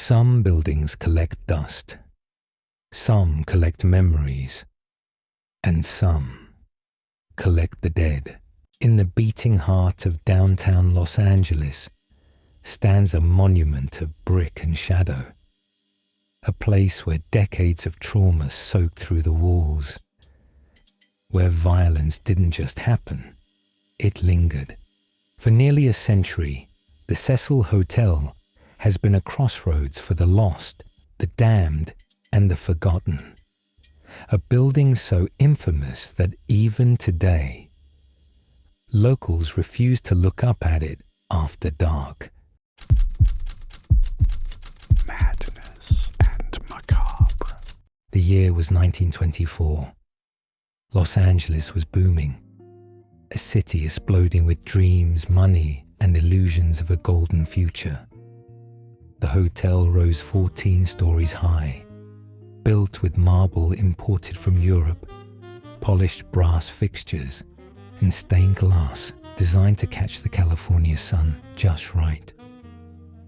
Some buildings collect dust, some collect memories, and some collect the dead. In the beating heart of downtown Los Angeles stands a monument of brick and shadow, a place where decades of trauma soaked through the walls, where violence didn't just happen, it lingered. For nearly a century, the Cecil Hotel has been a crossroads for the lost, the damned, and the forgotten. A building so infamous that even today, locals refuse to look up at it after dark. Madness and Macabre. The year was 1924. Los Angeles was booming, a city exploding with dreams, money, and illusions of a golden future. The hotel rose 14 stories high, built with marble imported from Europe, polished brass fixtures, and stained glass designed to catch the California sun just right.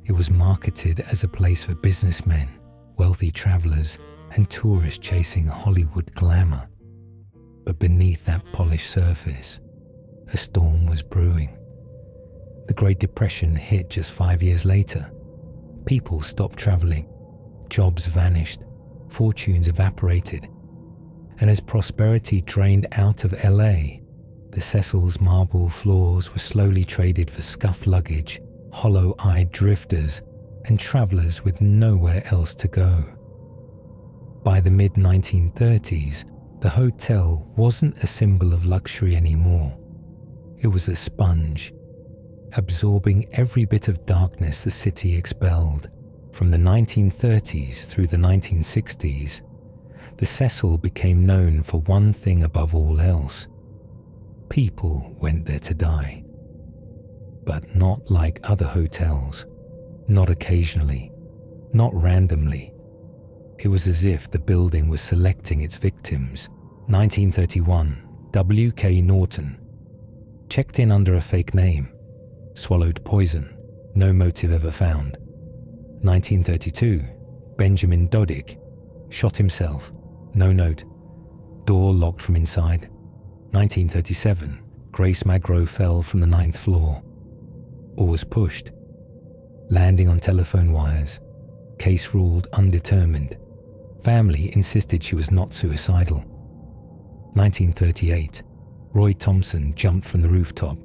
It was marketed as a place for businessmen, wealthy travelers, and tourists chasing Hollywood glamour. But beneath that polished surface, a storm was brewing. The Great Depression hit just 5 years later. People stopped traveling, jobs vanished, fortunes evaporated, and as prosperity drained out of LA, the Cecil's marble floors were slowly traded for scuffed luggage, hollow-eyed drifters, and travelers with nowhere else to go. By the mid-1930s, the hotel wasn't a symbol of luxury anymore. It was a sponge, absorbing every bit of darkness the city expelled. From the 1930s through the 1960s, the Cecil became known for one thing above all else. People went there to die. But not like other hotels, not occasionally, not randomly. It was as if the building was selecting its victims. 1931, W.K. Norton checked in under a fake name, swallowed poison, no motive ever found. 1932, Benjamin Dodig shot himself, no note, door locked from inside. 1937, Grace Magro fell from the 9th floor, or was pushed, landing on telephone wires, case ruled undetermined. Family insisted she was not suicidal. 1938, Roy Thompson jumped from the rooftop,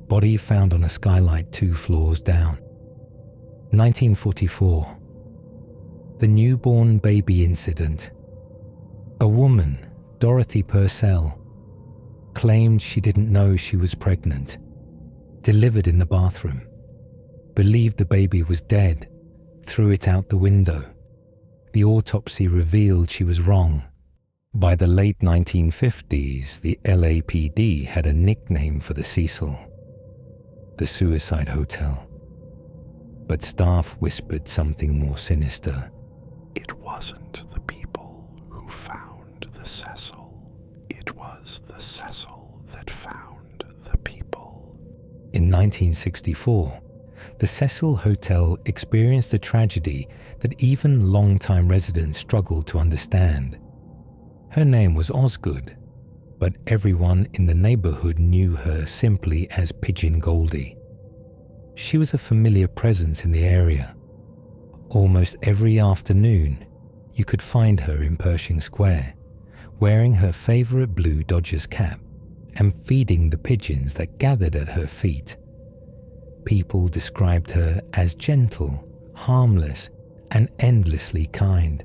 body found on a skylight 2 floors down. 1944, the newborn baby incident. A woman, Dorothy Purcell, claimed she didn't know she was pregnant, delivered in the bathroom, believed the baby was dead, threw it out the window. The autopsy revealed she was wrong. By the late 1950s, the LAPD had a nickname for the Cecil, the Suicide Hotel. But staff whispered something more sinister. It wasn't the people who found the Cecil. It was the Cecil that found the people. In 1964, the Cecil Hotel experienced a tragedy that even long-time residents struggled to understand. Her name was Osgood, but everyone in the neighborhood knew her simply as Pigeon Goldie. She was a familiar presence in the area. Almost every afternoon, you could find her in Pershing Square, wearing her favorite blue Dodgers cap and feeding the pigeons that gathered at her feet. People described her as gentle, harmless, and endlessly kind.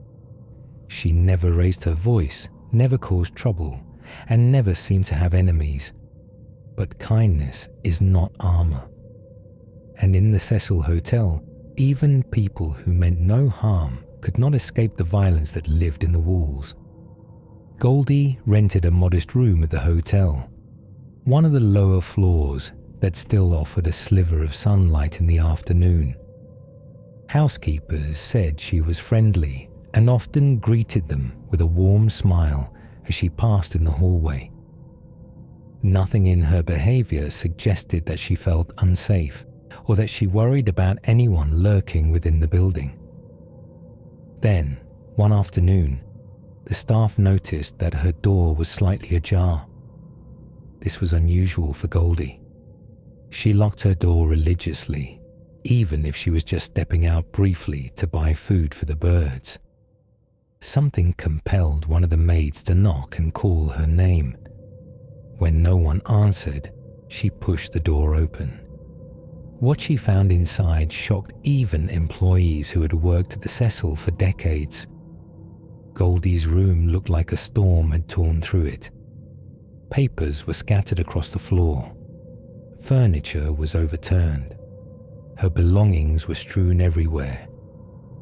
She never raised her voice, never caused trouble, and never seemed to have enemies. But kindness is not armor. And in the Cecil Hotel, even people who meant no harm could not escape the violence that lived in the walls. Goldie rented a modest room at the hotel, one of the lower floors that still offered a sliver of sunlight in the afternoon. Housekeepers said she was friendly and often greeted them with a warm smile as she passed in the hallway. Nothing in her behavior suggested that she felt unsafe or that she worried about anyone lurking within the building. Then, one afternoon, the staff noticed that her door was slightly ajar. This was unusual for Goldie. She locked her door religiously, even if she was just stepping out briefly to buy food for the birds. Something compelled one of the maids to knock and call her name. When no one answered, she pushed the door open. What she found inside shocked even employees who had worked at the Cecil for decades. Goldie's room looked like a storm had torn through it. Papers were scattered across the floor. Furniture was overturned. Her belongings were strewn everywhere,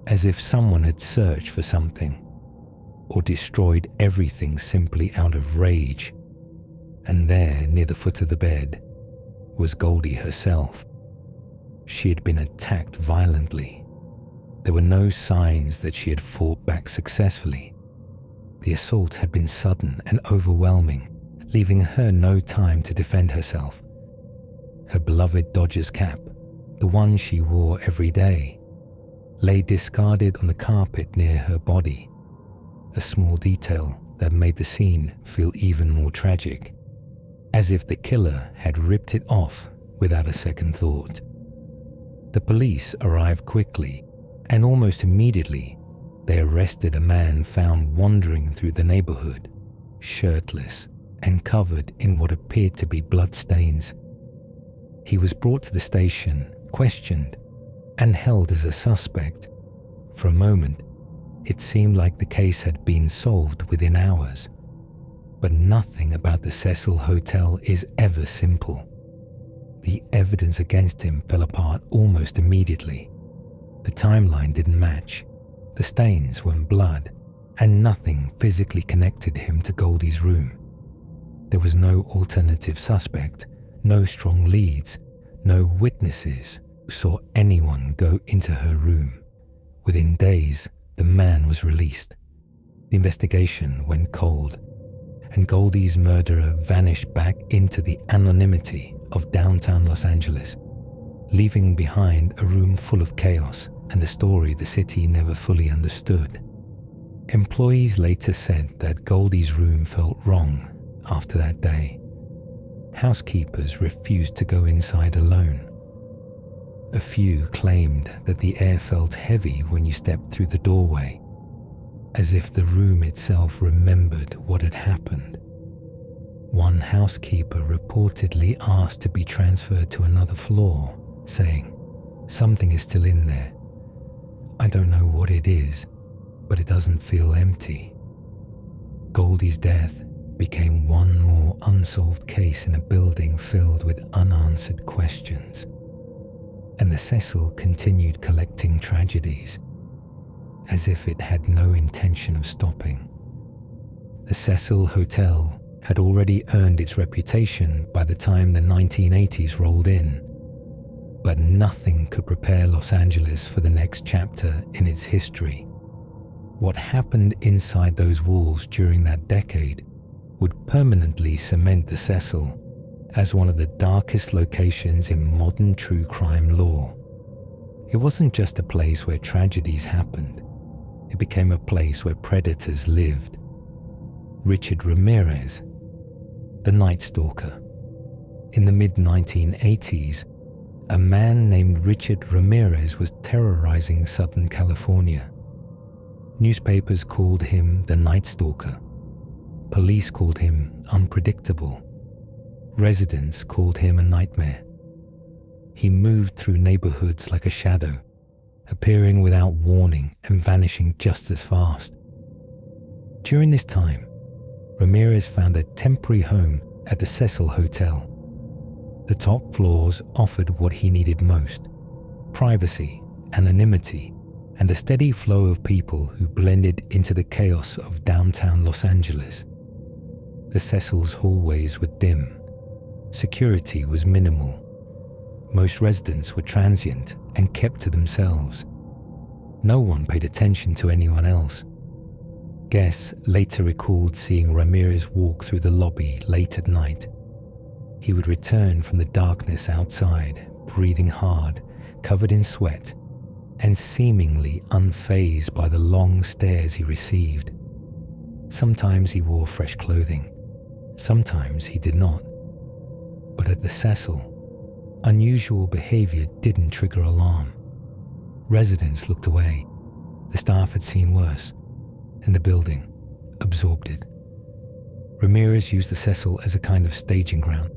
as if someone had searched for something, or destroyed everything simply out of rage. And there, near the foot of the bed, was Goldie herself. She had been attacked violently. There were no signs that she had fought back successfully. The assault had been sudden and overwhelming, leaving her no time to defend herself. Her beloved Dodgers cap, the one she wore every day, lay discarded on the carpet near her body, a small detail that made the scene feel even more tragic, as if the killer had ripped it off without a second thought. The police arrived quickly, and almost immediately they arrested a man found wandering through the neighborhood, shirtless and covered in what appeared to be bloodstains. He was brought to the station, questioned, and held as a suspect. For a moment, it seemed like the case had been solved within hours. But nothing about the Cecil Hotel is ever simple. The evidence against him fell apart almost immediately. The timeline didn't match, the stains weren't blood, and nothing physically connected him to Goldie's room. There was no alternative suspect, no strong leads, no witnesses who saw anyone go into her room. Within days, the man was released. The investigation went cold, and Goldie's murderer vanished back into the anonymity of downtown Los Angeles, leaving behind a room full of chaos and a story the city never fully understood. Employees later said that Goldie's room felt wrong after that day. Housekeepers refused to go inside alone. A few claimed that the air felt heavy when you stepped through the doorway, as if the room itself remembered what had happened. One housekeeper reportedly asked to be transferred to another floor, saying, "Something is still in there. I don't know what it is, but it doesn't feel empty." Goldie's death became one more unsolved case in a building filled with unanswered questions. And the Cecil continued collecting tragedies, as if it had no intention of stopping. The Cecil Hotel had already earned its reputation by the time the 1980s rolled in, but nothing could prepare Los Angeles for the next chapter in its history. What happened inside those walls during that decade would permanently cement the Cecil as one of the darkest locations in modern true crime lore. It wasn't just a place where tragedies happened. It became a place where predators lived. Richard Ramirez, the Night Stalker. In the mid-1980s, a man named Richard Ramirez was terrorizing Southern California. Newspapers called him the Night Stalker. Police called him unpredictable. Residents called him a nightmare. He moved through neighborhoods like a shadow, appearing without warning and vanishing just as fast. During this time, Ramirez found a temporary home at the Cecil Hotel. The top floors offered what he needed most: privacy, anonymity, and a steady flow of people who blended into the chaos of downtown Los Angeles. The Cecil's hallways were dim. Security was minimal. Most residents were transient and kept to themselves. No one paid attention to anyone else. Guests later recalled seeing Ramirez walk through the lobby late at night. He would return from the darkness outside, breathing hard, covered in sweat, and seemingly unfazed by the long stares he received. Sometimes he wore fresh clothing, sometimes he did not. But at the Cecil, unusual behavior didn't trigger alarm. Residents looked away, the staff had seen worse, and the building absorbed it. Ramirez used the Cecil as a kind of staging ground,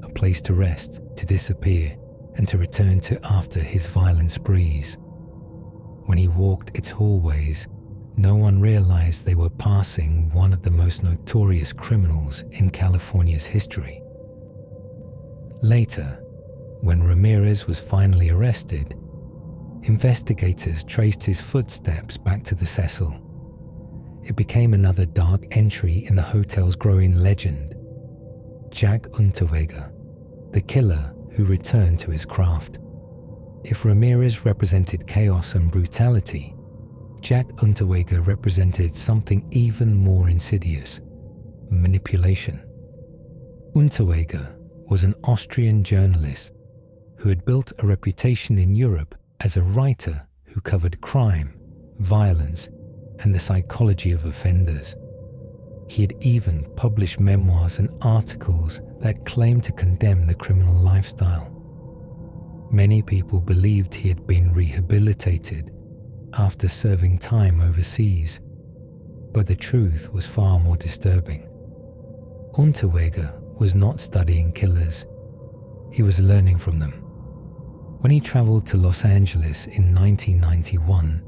a place to rest, to disappear, and to return to after his violent sprees. When he walked its hallways, no one realized they were passing one of the most notorious criminals in California's history. Later, when Ramirez was finally arrested, investigators traced his footsteps back to the Cecil. It became another dark entry in the hotel's growing legend. Jack Unterweger, the killer who returned to his craft. If Ramirez represented chaos and brutality, Jack Unterweger represented something even more insidious: manipulation. Unterweger was an Austrian journalist who had built a reputation in Europe as a writer who covered crime, violence, and the psychology of offenders. He had even published memoirs and articles that claimed to condemn the criminal lifestyle. Many people believed he had been rehabilitated after serving time overseas, but the truth was far more disturbing. Unterweger was not studying killers, he was learning from them. When he traveled to Los Angeles in 1991,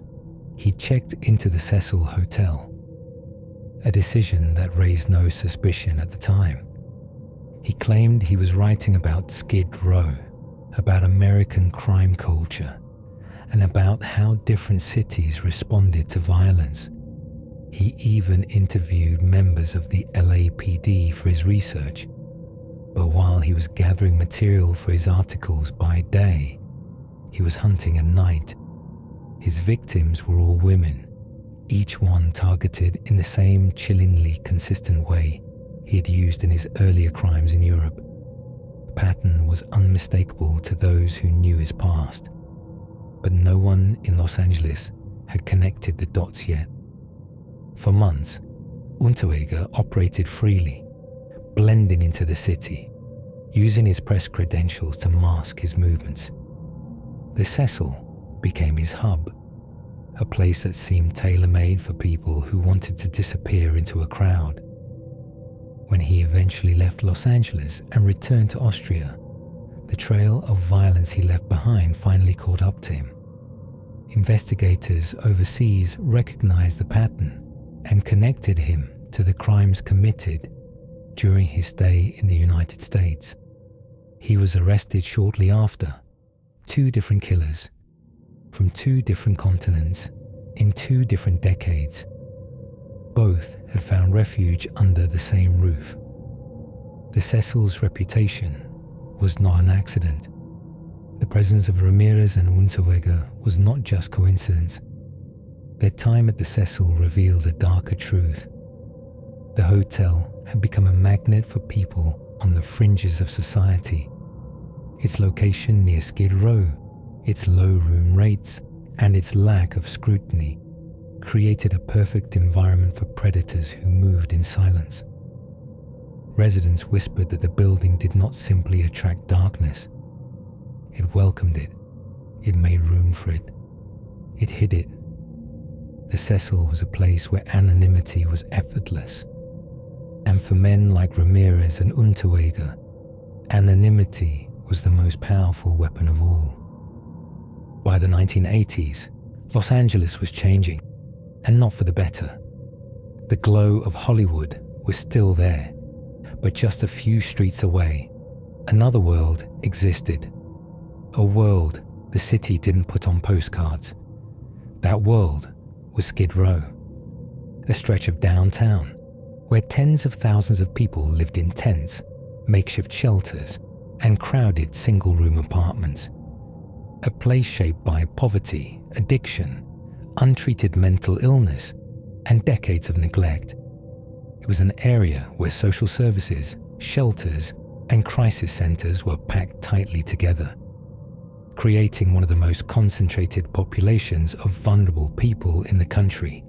he checked into the Cecil Hotel, a decision that raised no suspicion at the time. He claimed he was writing about Skid Row, about American crime culture, and about how different cities responded to violence. He even interviewed members of the LAPD for his research. But while he was gathering material for his articles by day, he was hunting at night. His victims were all women, each one targeted in the same chillingly consistent way he had used in his earlier crimes in Europe. The pattern was unmistakable to those who knew his past, but no one in Los Angeles had connected the dots yet. For months, Unterweger operated freely, blending into the city, using his press credentials to mask his movements. The Cecil became his hub, a place that seemed tailor-made for people who wanted to disappear into a crowd. When he eventually left Los Angeles and returned to Austria, the trail of violence he left behind finally caught up to him. Investigators overseas recognized the pattern and connected him to the crimes committed during his stay in the United States. He was arrested shortly after. 2 different killers, from 2 different continents, in 2 different decades. Both had found refuge under the same roof. The Cecil's reputation was not an accident. The presence of Ramirez and Unterweger was not just coincidence. Their time at the Cecil revealed a darker truth. The hotel had become a magnet for people on the fringes of society. Its location near Skid Row, its low room rates, and its lack of scrutiny created a perfect environment for predators who moved in silence. Residents whispered that the building did not simply attract darkness. It welcomed it. It made room for it. It hid it. The Cecil was a place where anonymity was effortless. And for men like Ramirez and Unterweger, anonymity was the most powerful weapon of all. By the 1980s, Los Angeles was changing, and not for the better. The glow of Hollywood was still there, but just a few streets away, another world existed. A world the city didn't put on postcards. That world was Skid Row, a stretch of downtown where tens of thousands of people lived in tents, makeshift shelters, and crowded single-room apartments. A place shaped by poverty, addiction, untreated mental illness, and decades of neglect. It was an area where social services, shelters, and crisis centers were packed tightly together. creating one of the most concentrated populations of vulnerable people in the country.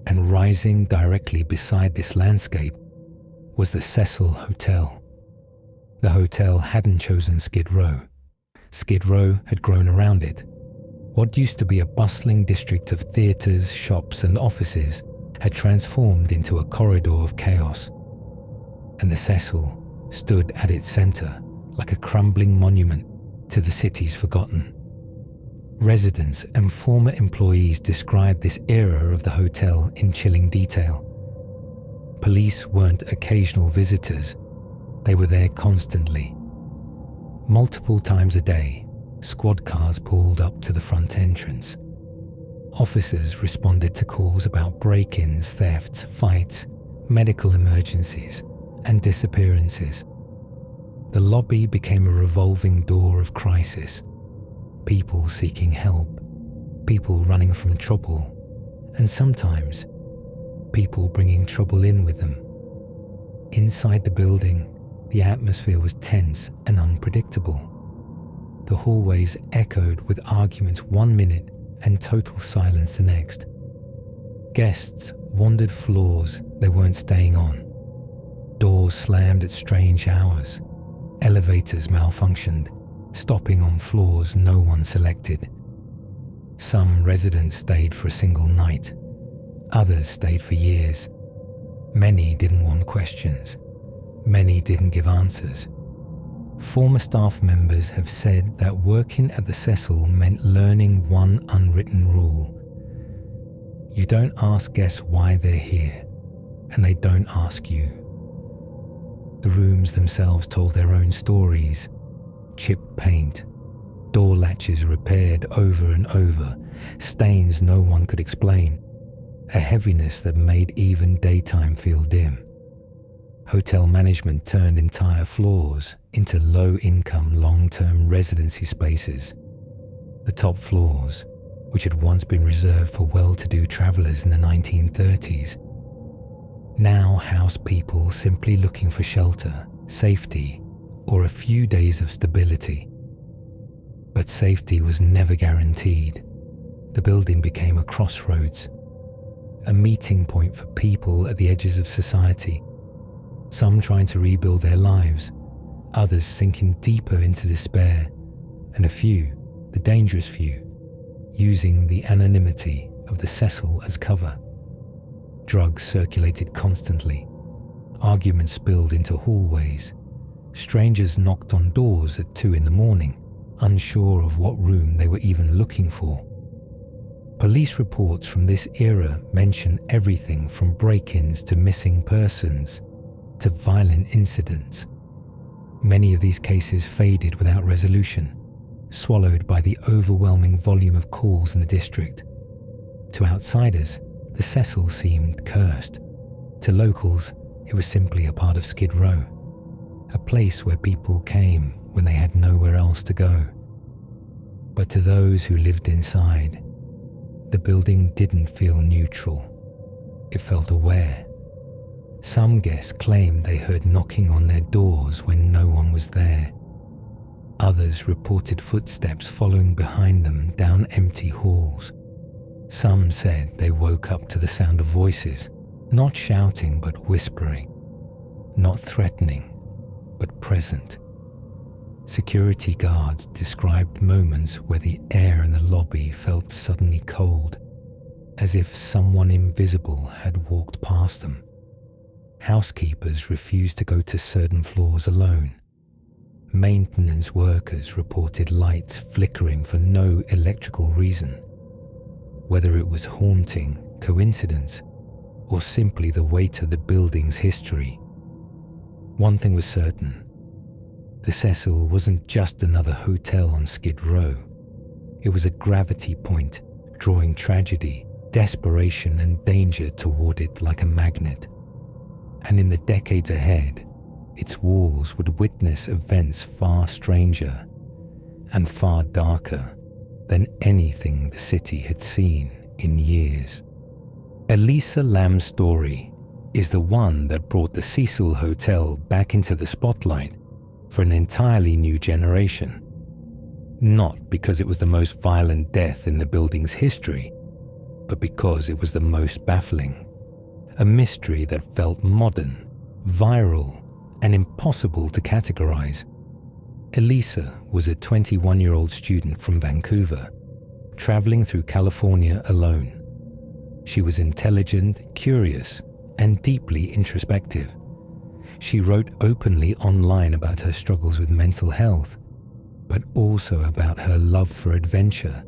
And rising directly beside this landscape was the Cecil Hotel. The hotel hadn't chosen Skid Row. Skid Row had grown around it. What used to be a bustling district of theatres, shops and offices had transformed into a corridor of chaos. And the Cecil stood at its centre like a crumbling monument to the city's forgotten. Residents and former employees described this era of the hotel in chilling detail. Police weren't occasional visitors, they were there constantly. Multiple times a day, squad cars pulled up to the front entrance. Officers responded to calls about break-ins, thefts, fights, medical emergencies, and disappearances. The lobby became a revolving door of crisis. People seeking help, people running from trouble, and sometimes people bringing trouble in with them. Inside the building, the atmosphere was tense and unpredictable. The hallways echoed with arguments 1 minute and total silence the next. Guests wandered floors they weren't staying on. Doors slammed at strange hours. Elevators malfunctioned, stopping on floors no one selected. Some residents stayed for a single night. Others stayed for years. Many didn't want questions. Many didn't give answers. Former staff members have said that working at the Cecil meant learning one unwritten rule. You don't ask guests why they're here, and they don't ask you. The rooms themselves told their own stories. Chipped paint, door latches repaired over and over, stains no one could explain, a heaviness that made even daytime feel dim. Hotel management turned entire floors into low-income, long-term residency spaces. The top floors, which had once been reserved for well-to-do travellers in the 1930s, now house people simply looking for shelter, safety, or a few days of stability. But safety was never guaranteed. The building became a crossroads, a meeting point for people at the edges of society, some trying to rebuild their lives, others sinking deeper into despair, and a few, the dangerous few, using the anonymity of the Cecil as cover. Drugs circulated constantly. Arguments spilled into hallways. Strangers knocked on doors at 2 a.m, unsure of what room they were even looking for. Police reports from this era mention everything from break-ins to missing persons to violent incidents. Many of these cases faded without resolution, swallowed by the overwhelming volume of calls in the district. To outsiders, the Cecil seemed cursed. To locals, it was simply a part of Skid Row, a place where people came when they had nowhere else to go. But to those who lived inside, the building didn't feel neutral. It felt aware. Some guests claimed they heard knocking on their doors when no one was there. Others reported footsteps following behind them down empty halls. Some said they woke up to the sound of voices, not shouting but whispering, not threatening but present. Security guards described moments where the air in the lobby felt suddenly cold, as if someone invisible had walked past them. Housekeepers refused to go to certain floors alone. Maintenance workers reported lights flickering for no electrical reason. Whether it was haunting, coincidence, or simply the weight of the building's history, one thing was certain. The Cecil wasn't just another hotel on Skid Row. It was a gravity point, drawing tragedy, desperation, and danger toward it like a magnet. And in the decades ahead, its walls would witness events far stranger and far darker than anything the city had seen in years. Elisa Lam's story is the one that brought the Cecil Hotel back into the spotlight for an entirely new generation. Not because it was the most violent death in the building's history, but because it was the most baffling. A mystery that felt modern, viral, and impossible to categorize. Elisa was a 21-year-old student from Vancouver, traveling through California alone. She was intelligent, curious, and deeply introspective. She wrote openly online about her struggles with mental health, but also about her love for adventure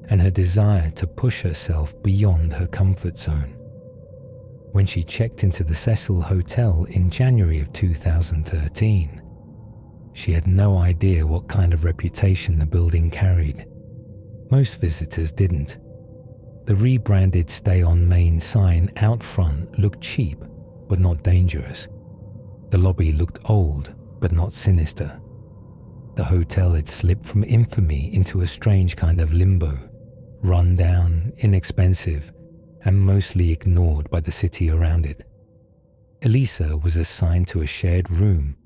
and her desire to push herself beyond her comfort zone. When she checked into the Cecil Hotel in January of 2013, she had no idea what kind of reputation the building carried. Most visitors didn't. The rebranded Stay on Main sign out front looked cheap, but not dangerous. The lobby looked old, but not sinister. The hotel had slipped from infamy into a strange kind of limbo, run down, inexpensive, and mostly ignored by the city around it. Elisa was assigned to a shared room,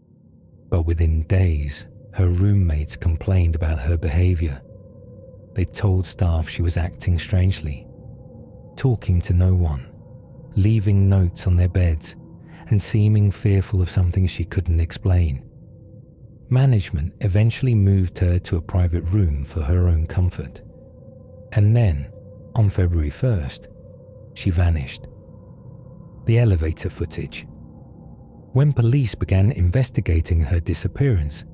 but within days, her roommates complained about her behavior. They told staff she was acting strangely, talking to no one, leaving notes on their beds, and seeming fearful of something she couldn't explain. Management eventually moved her to a private room for her own comfort. And then, on February 1st, she vanished. The elevator footage. When police began investigating her disappearance,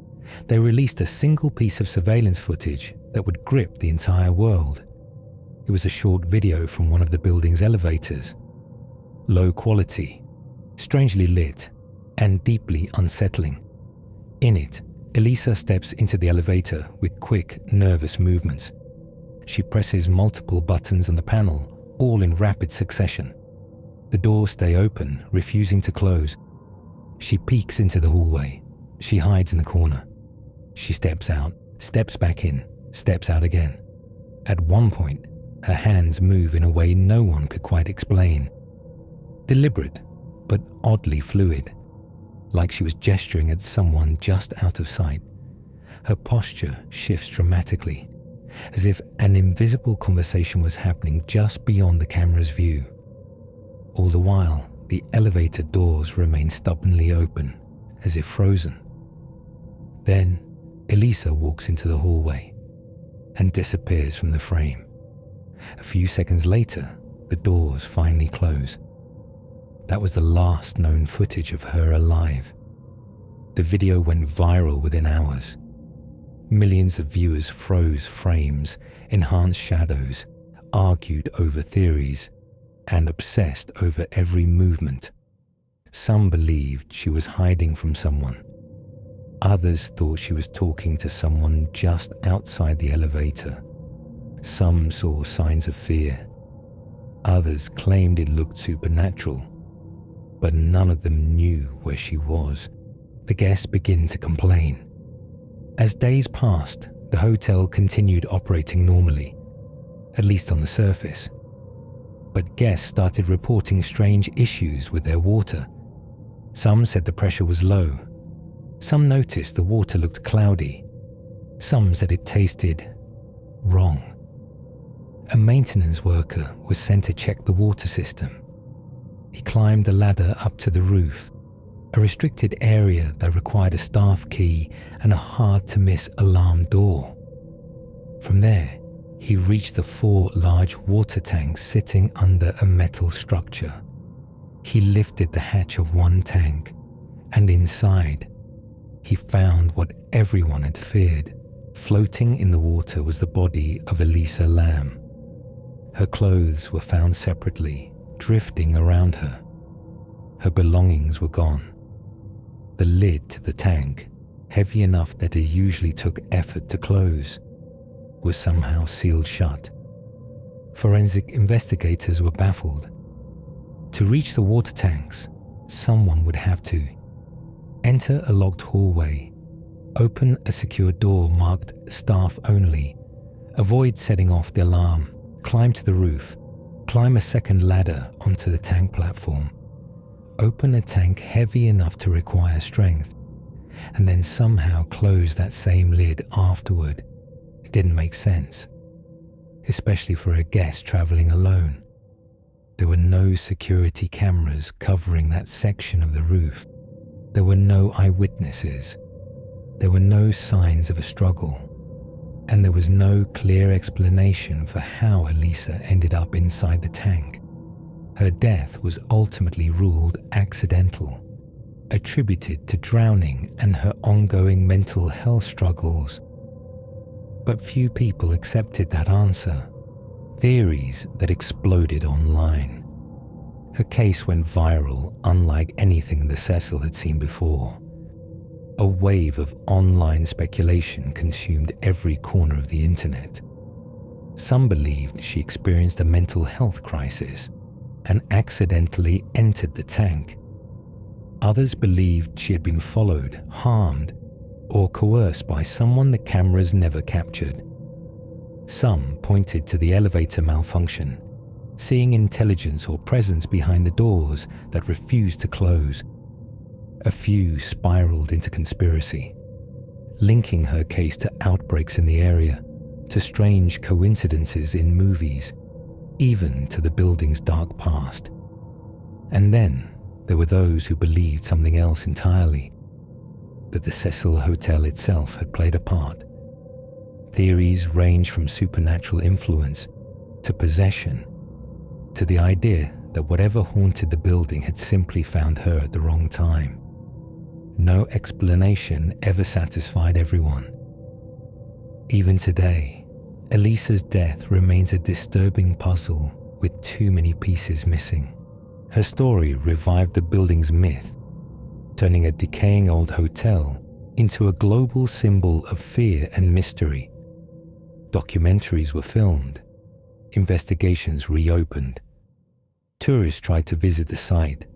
they released a single piece of surveillance footage that would grip the entire world. It was a short video from one of the building's elevators. Low quality, strangely lit, and deeply unsettling. In it, Elisa steps into the elevator with quick, nervous movements. She presses multiple buttons on the panel, all in rapid succession. The doors stay open, refusing to close. She peeks into the hallway. She hides in the corner. She steps out, steps back in, steps out again. At one point, her hands move in a way no one could quite explain. Deliberate, but oddly fluid, like she was gesturing at someone just out of sight. Her posture shifts dramatically, as if an invisible conversation was happening just beyond the camera's view. All the while, the elevator doors remain stubbornly open, as if frozen. Then, Elisa walks into the hallway and disappears from the frame. A few seconds later, the doors finally close. That was the last known footage of her alive. The video went viral within hours. Millions of viewers froze frames, enhanced shadows, argued over theories, and obsessed over every movement. Some believed she was hiding from someone. Others thought she was talking to someone just outside the elevator. Some saw signs of fear. Others claimed it looked supernatural, but none of them knew where she was. The guests began to complain. As days passed, the hotel continued operating normally, at least on the surface. But guests started reporting strange issues with their water. Some said the pressure was low. Some noticed the water looked cloudy. Some said it tasted wrong. A maintenance worker was sent to check the water system. He climbed a ladder up to the roof, a restricted area that required a staff key and a hard-to-miss alarm door. From there, he reached the 4 large water tanks sitting under a metal structure. He lifted the hatch of one tank, and inside, he found what everyone had feared. Floating in the water was the body of Elisa Lam. Her clothes were found separately, drifting around her. Her belongings were gone. The lid to the tank, heavy enough that it usually took effort to close, was somehow sealed shut. Forensic investigators were baffled. To reach the water tanks, someone would have to enter a locked hallway, open a secure door marked staff only, avoid setting off the alarm, climb to the roof, climb a second ladder onto the tank platform, open a tank heavy enough to require strength, and then somehow close that same lid afterward. It didn't make sense, especially for a guest traveling alone. There were no security cameras covering that section of the roof. There were no eyewitnesses. There were no signs of a struggle. And there was no clear explanation for how Elisa ended up inside the tank. Her death was ultimately ruled accidental, attributed to drowning and her ongoing mental health struggles. But few people accepted that answer. Theories that exploded online. Her case went viral, unlike anything the Cecil had seen before. A wave of online speculation consumed every corner of the internet. Some believed she experienced a mental health crisis and accidentally entered the tank. Others believed she had been followed, harmed, or coerced by someone the cameras never captured. Some pointed to the elevator malfunction, seeing intelligence or presence behind the doors that refused to close. A few spiraled into conspiracy, linking her case to outbreaks in the area, to strange coincidences in movies, even to the building's dark past. And then there were those who believed something else entirely, that the Cecil Hotel itself had played a part. Theories range from supernatural influence to possession, to the idea that whatever haunted the building had simply found her at the wrong time. No explanation ever satisfied everyone. Even today, Elisa's death remains a disturbing puzzle with too many pieces missing. Her story revived the building's myth, turning a decaying old hotel into a global symbol of fear and mystery. Documentaries were filmed, investigations reopened. Tourists tried to visit the site.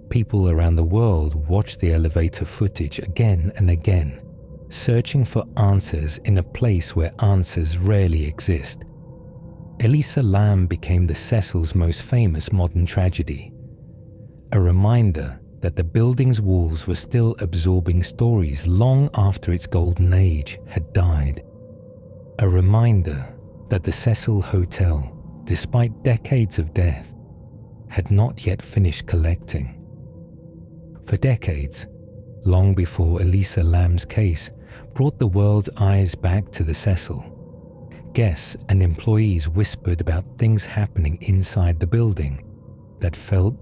People around the world watched the elevator footage again and again, searching for answers in a place where answers rarely exist. Elisa Lam became the Cecil's most famous modern tragedy, a reminder that the building's walls were still absorbing stories long after its golden age had died. A reminder that the Cecil Hotel, despite decades of death, had not yet finished collecting. For decades, long before Elisa Lam's case brought the world's eyes back to the Cecil, guests and employees whispered about things happening inside the building that felt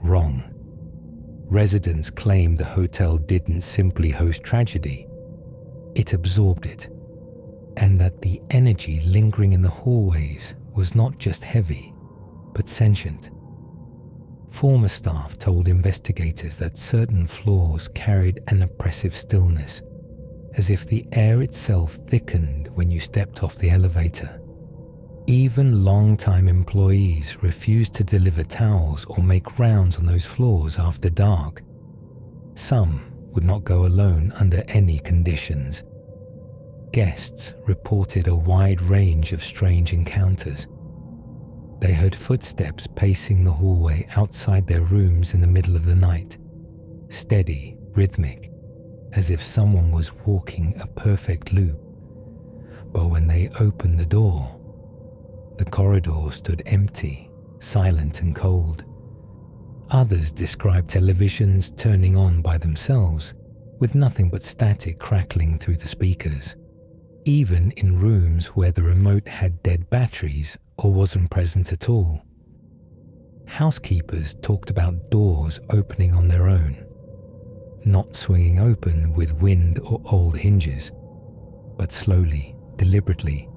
wrong. Residents claimed the hotel didn't simply host tragedy, it absorbed it, and that the energy lingering in the hallways was not just heavy, but sentient. Former staff told investigators that certain floors carried an oppressive stillness, as if the air itself thickened when you stepped off the elevator. Even long-time employees refused to deliver towels or make rounds on those floors after dark. Some would not go alone under any conditions. Guests reported a wide range of strange encounters. They heard footsteps pacing the hallway outside their rooms in the middle of the night, steady, rhythmic, as if someone was walking a perfect loop. But when they opened the door, the corridor stood empty, silent and cold. Others described televisions turning on by themselves, with nothing but static crackling through the speakers, even in rooms where the remote had dead batteries or wasn't present at all. Housekeepers talked about doors opening on their own, not swinging open with wind or old hinges, but slowly, deliberately,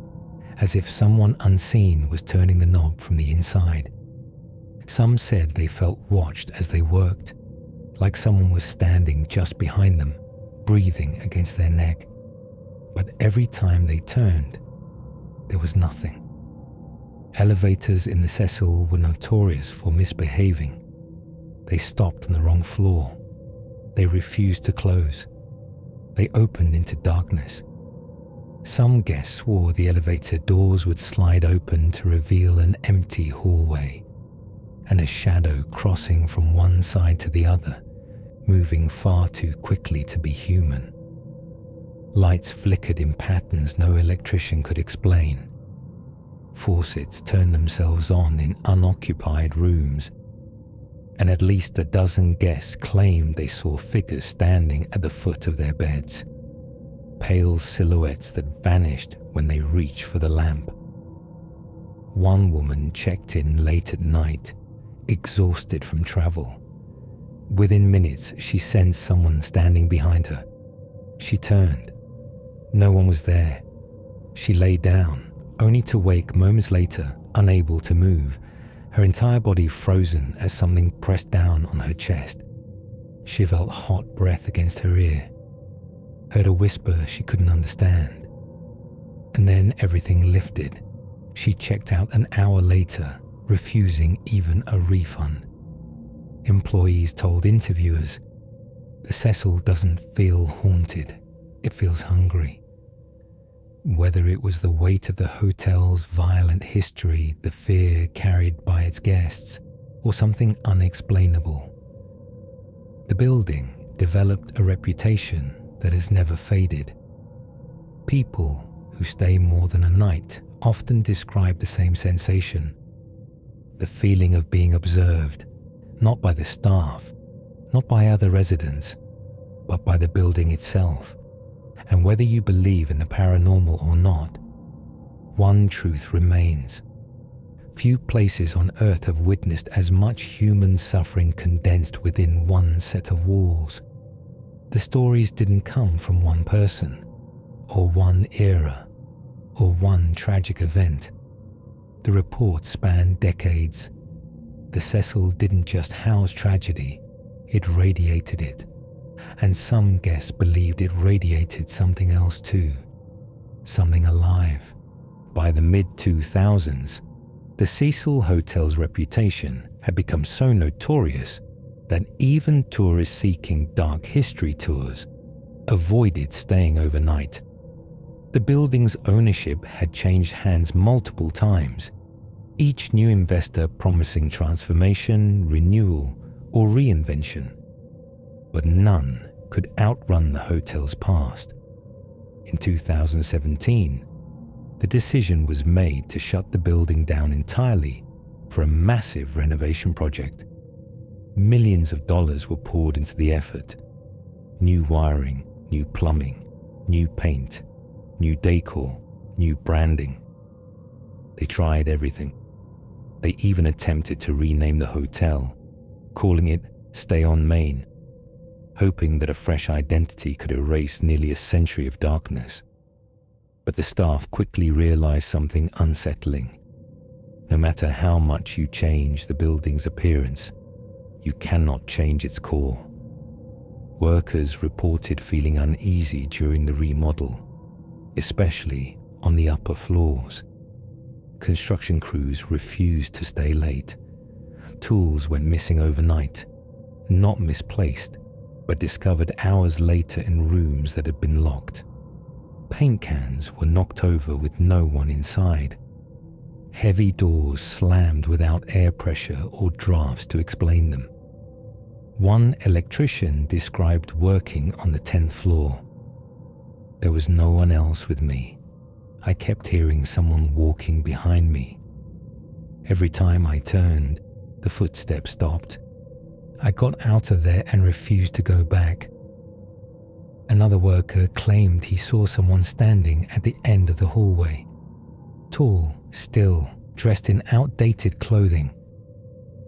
as if someone unseen was turning the knob from the inside. Some said they felt watched as they worked, like someone was standing just behind them, breathing against their neck. But every time they turned, there was nothing. Elevators in the Cecil were notorious for misbehaving. They stopped on the wrong floor. They refused to close. They opened into darkness. Some guests swore the elevator doors would slide open to reveal an empty hallway, and a shadow crossing from one side to the other, moving far too quickly to be human. Lights flickered in patterns no electrician could explain. Faucets turned themselves on in unoccupied rooms, and at least a dozen guests claimed they saw figures standing at the foot of their beds, pale silhouettes that vanished when they reached for the lamp. One woman checked in late at night, exhausted from travel. Within minutes, she sensed someone standing behind her. She turned. No one was there. She lay down, only to wake moments later, unable to move, her entire body frozen as something pressed down on her chest. She felt hot breath against her ear, heard a whisper she couldn't understand. And then everything lifted. She checked out an hour later, refusing even a refund. Employees told interviewers, "The Cecil doesn't feel haunted, it feels hungry." Whether it was the weight of the hotel's violent history, the fear carried by its guests, or something unexplainable, the building developed a reputation that has never faded. People who stay more than a night often describe the same sensation, the feeling of being observed, not by the staff, not by other residents, but by the building itself. And whether you believe in the paranormal or not, one truth remains. Few places on Earth have witnessed as much human suffering condensed within one set of walls. The stories didn't come from one person, or one era, or one tragic event. The reports spanned decades. The Cecil didn't just house tragedy, it radiated it. And some guests believed it radiated something else too, something alive. By the mid-2000s, the Cecil Hotel's reputation had become so notorious that even tourists seeking dark history tours avoided staying overnight. The building's ownership had changed hands multiple times, each new investor promising transformation, renewal, or reinvention. But none could outrun the hotel's past. In 2017, the decision was made to shut the building down entirely for a massive renovation project. Millions of dollars were poured into the effort. New wiring, new plumbing, new paint, new decor, new branding. They tried everything. They even attempted to rename the hotel, calling it Stay on Main, hoping that a fresh identity could erase nearly a century of darkness. But the staff quickly realized something unsettling. No matter how much you change the building's appearance, you cannot change its core. Workers reported feeling uneasy during the remodel, especially on the upper floors. Construction crews refused to stay late. Tools went missing overnight, not misplaced, but discovered hours later in rooms that had been locked. Paint cans were knocked over with no one inside. Heavy doors slammed without air pressure or drafts to explain them. One electrician described working on the 10th floor. There was no one else with me. I kept hearing someone walking behind me. Every time I turned, the footsteps stopped. I got out of there and refused to go back. Another worker claimed he saw someone standing at the end of the hallway. Tall, still, dressed in outdated clothing.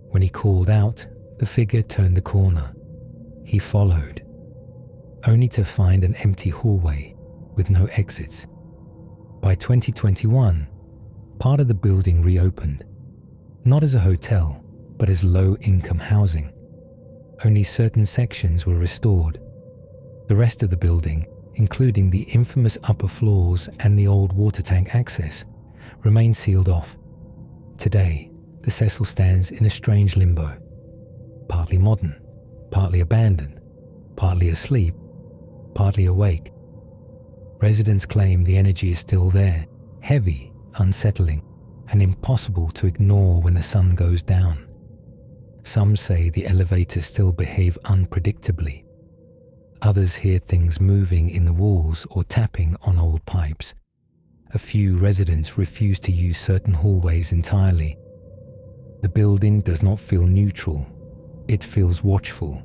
When he called out, the figure turned the corner. He followed, only to find an empty hallway with no exits. By 2021, part of the building reopened, not as a hotel, but as low-income housing. Only certain sections were restored. The rest of the building, including the infamous upper floors and the old water tank access, remained sealed off. Today, the Cecil stands in a strange limbo. Partly modern, partly abandoned, partly asleep, partly awake. Residents claim the energy is still there, heavy, unsettling, and impossible to ignore when the sun goes down. Some say the elevators still behave unpredictably. Others hear things moving in the walls or tapping on old pipes. A few residents refuse to use certain hallways entirely. The building does not feel neutral, it feels watchful.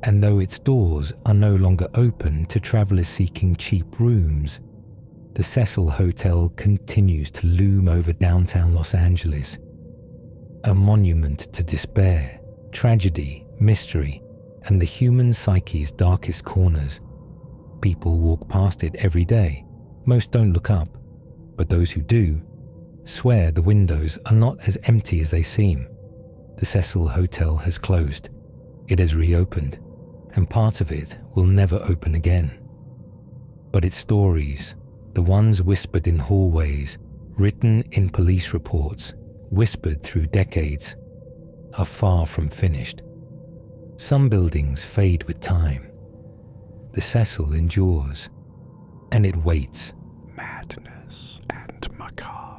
And though its doors are no longer open to travelers seeking cheap rooms, the Cecil Hotel continues to loom over downtown Los Angeles, a monument to despair, tragedy, mystery, and the human psyche's darkest corners. People walk past it every day. Most don't look up, but those who do swear the windows are not as empty as they seem. The Cecil Hotel has closed. It has reopened, and part of it will never open again. But its stories, the ones whispered in hallways, written in police reports, whispered through decades, are far from finished. Some buildings fade with time. The Cecil endures, and it waits. Madness and Macabre.